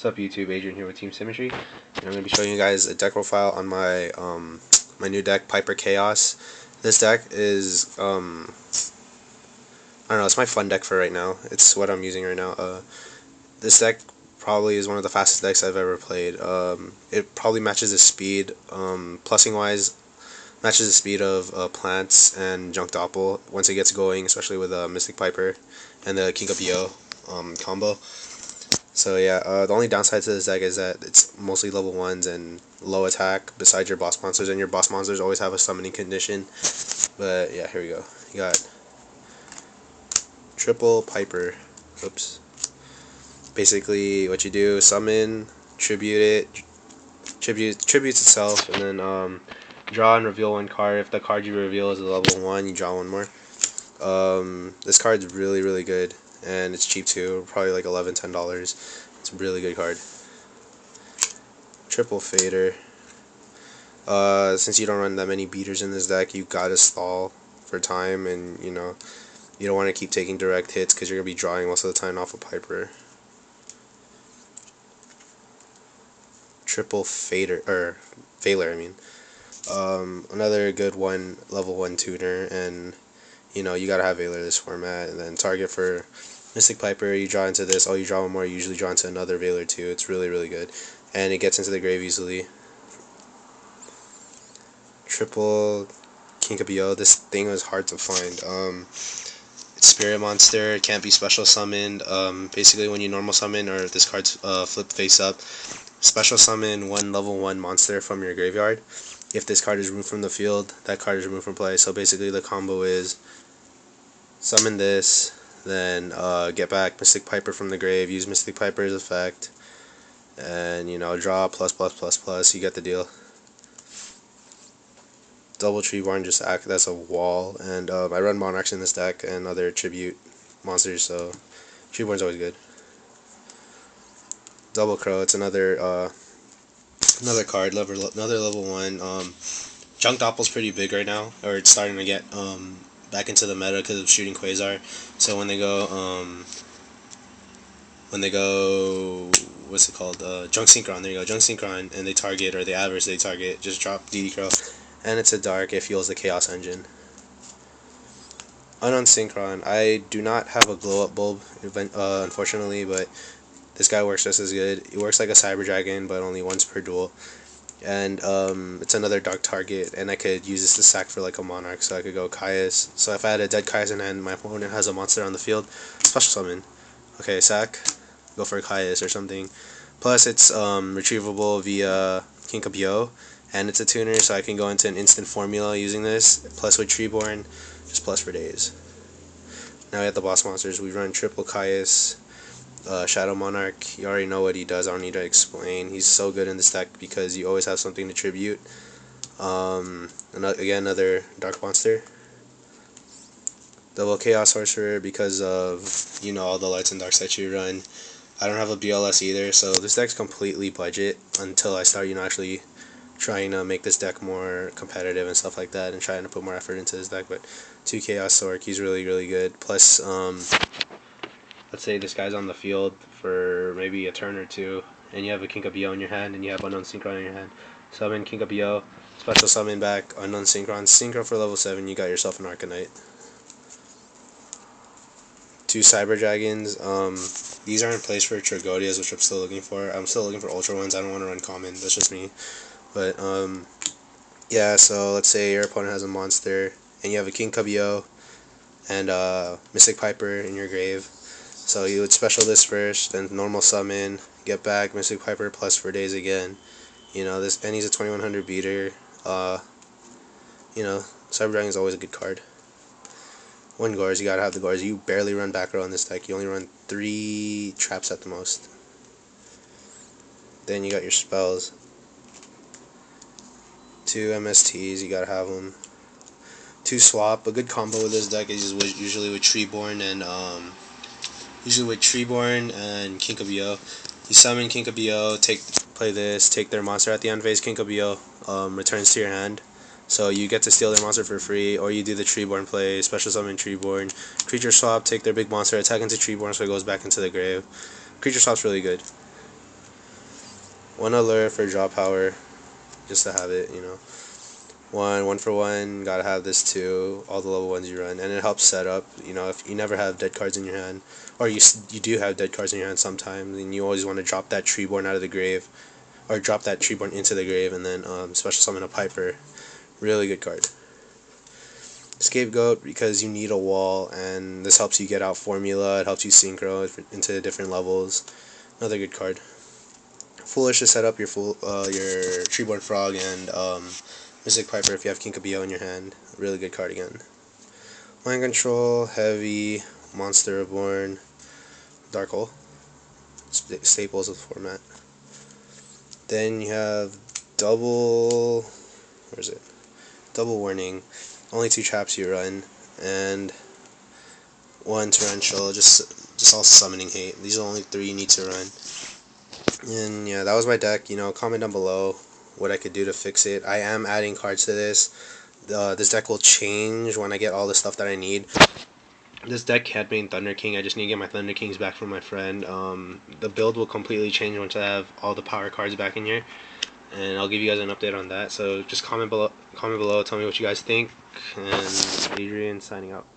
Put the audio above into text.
What's up YouTube, Adrian here with Team Symmetry, and I'm going to be showing you guys a deck profile on my my new deck, Piper Chaos. This deck is, I don't know, it's my fun deck for right now. It's what I'm using right now. This deck probably is one of the fastest decks I've ever played. It probably matches the speed, plussing wise, matches the speed of Plants and Junk Doppel once it gets going, especially with Mystic Piper and the King of Yo combo. So yeah, the only downside to this deck is that it's mostly level 1s and low attack besides your boss monsters, and your boss monsters always have a summoning condition. But yeah, here we go. You got triple Piper. Oops. Basically what you do, summon, tribute it, tributes itself, and then draw and reveal one card. If the card you reveal is a level 1, you draw one more. This card's really good, and it's cheap too, probably like $11–10. It's a really good card. Triple Fader. Since you don't run that many beaters in this deck, you gotta stall for time, and you know, you don't want to keep taking direct hits because you're gonna be drawing most of the time off of Piper. Triple Fader, or Failer, I mean. Another good one, level 1 tuner, and you know, you gotta have Veiler this format. And then target for Mystic Piper, you draw into this. You draw one more, you usually draw into another Veiler too. It's really good, and it gets into the grave easily. Triple King of Yo. This thing was hard to find. It's Spirit Monster. It can't be special summoned. Basically, when you normal summon, or if this card's flipped face up, special summon one level 1 monster from your graveyard. If this card is removed from the field, that card is removed from play. So basically the combo is summon this, then get back Mystic Piper from the grave, use Mystic Piper's effect, and you know, draw plus, you get the deal. Double Treeborn just act as a wall, and I run Monarchs in this deck and other tribute monsters, so Treeborn's always good. Double Crow, it's another card, another level 1. Junk Doppel's pretty big right now, or it's starting to get back into the meta because of shooting Quasar. So when they go, what's it called? Junk Synchron. There you go, Junk Synchron, and they target, or they average, they target. Just drop DD Crow, and it's a dark. It fuels the Chaos Engine. Unknown Synchron. I do not have a glow up bulb, unfortunately, but this guy works just as good. It works like a CyberDragon, but only once per duel. And it's another dark target, and I could use this to sack for like a Monarch, so I could go Caius. So if I had a dead Caius in hand, my opponent has a monster on the field, special summon. Okay, sack, go for a Caius or something. Plus it's retrievable via King of Yo, and it's a tuner, so I can go into an instant formula using this. Plus with Treeborn, just plus for days. Now we have the boss monsters. We run triple Caius. Shadow Monarch, you already know what he does, I don't need to explain. He's so good in this deck because you always have something to tribute. Again, another Dark Monster. Double Chaos Sorcerer because of, you know, all the lights and darks that you run. I don't have a BLS either, so this deck's completely budget until I start, you know, actually trying to make this deck more competitive and stuff like that, and trying to put more effort into this deck. But 2 Chaos Sorc, he's really good. Plus, let's say this guy's on the field for maybe a turn or two, and you have a King of Yo in your hand, and you have Unknown Synchron in your hand. Summon King of Yo, special summon back Unknown Synchron. Synchro for level 7, you got yourself an Arcanite. 2 CyberDragons. These are in place for Tragodias, which I'm still looking for. I'm still looking for Ultra ones. I don't want to run common. That's just me. But yeah. So let's say your opponent has a monster, and you have a King of Yo and Mystic Piper in your grave. So you would special this first, then normal summon, get back Mystic Piper plus for days again. You know, this, and he's a 2100 beater. You know, CyberDragon is always a good card. 1 Gores, you gotta have the Gores. You barely run back row on this deck. You only run 3 traps at the most. Then you got your spells. 2 MSTs, you gotta have them. 2 Swap. A good combo with this deck is usually with Treeborn and King of Yo. You summon King of Yo, play this, take their monster at the end phase. King of Yo returns to your hand, so you get to steal their monster for free, or you do the Treeborn play, special summon Treeborn, creature swap, take their big monster, attack into Treeborn so it goes back into the grave. Creature swap's really good. 1 alert for draw power, just to have it, you know. 1 for 1, gotta have this too, all the level 1s you run, and it helps set up, you know, if you never have dead cards in your hand, or you do have dead cards in your hand sometimes, and you always want to drop that Treeborn out of the grave, or drop that Treeborn into the grave, and then special summon a Piper. Really good card. Scapegoat, because you need a wall, and this helps you get out formula, it helps you synchro into different levels. Another good card. Foolish to set up your Treeborn Frog and Mystic Piper if you have Kinkabio in your hand. Really good card again. Mind Control, Heavy, Monster Reborn, Dark Hole. Staples of the format. Then you have double. Where is it? Double Warning. Only 2 traps you run, and 1 Torrential. Just all summoning hate. These are the only 3 you need to run. And yeah, that was my deck. You know, comment down below what I could do to fix it. I am adding cards to this. This deck will change when I get all the stuff that I need. This deck had been Thunder King. I just need to get my Thunder Kings back from my friend. The build will completely change once I have all the power cards back in here, and I'll give you guys an update on that. So just comment below. Tell me what you guys think. And Adrian signing out.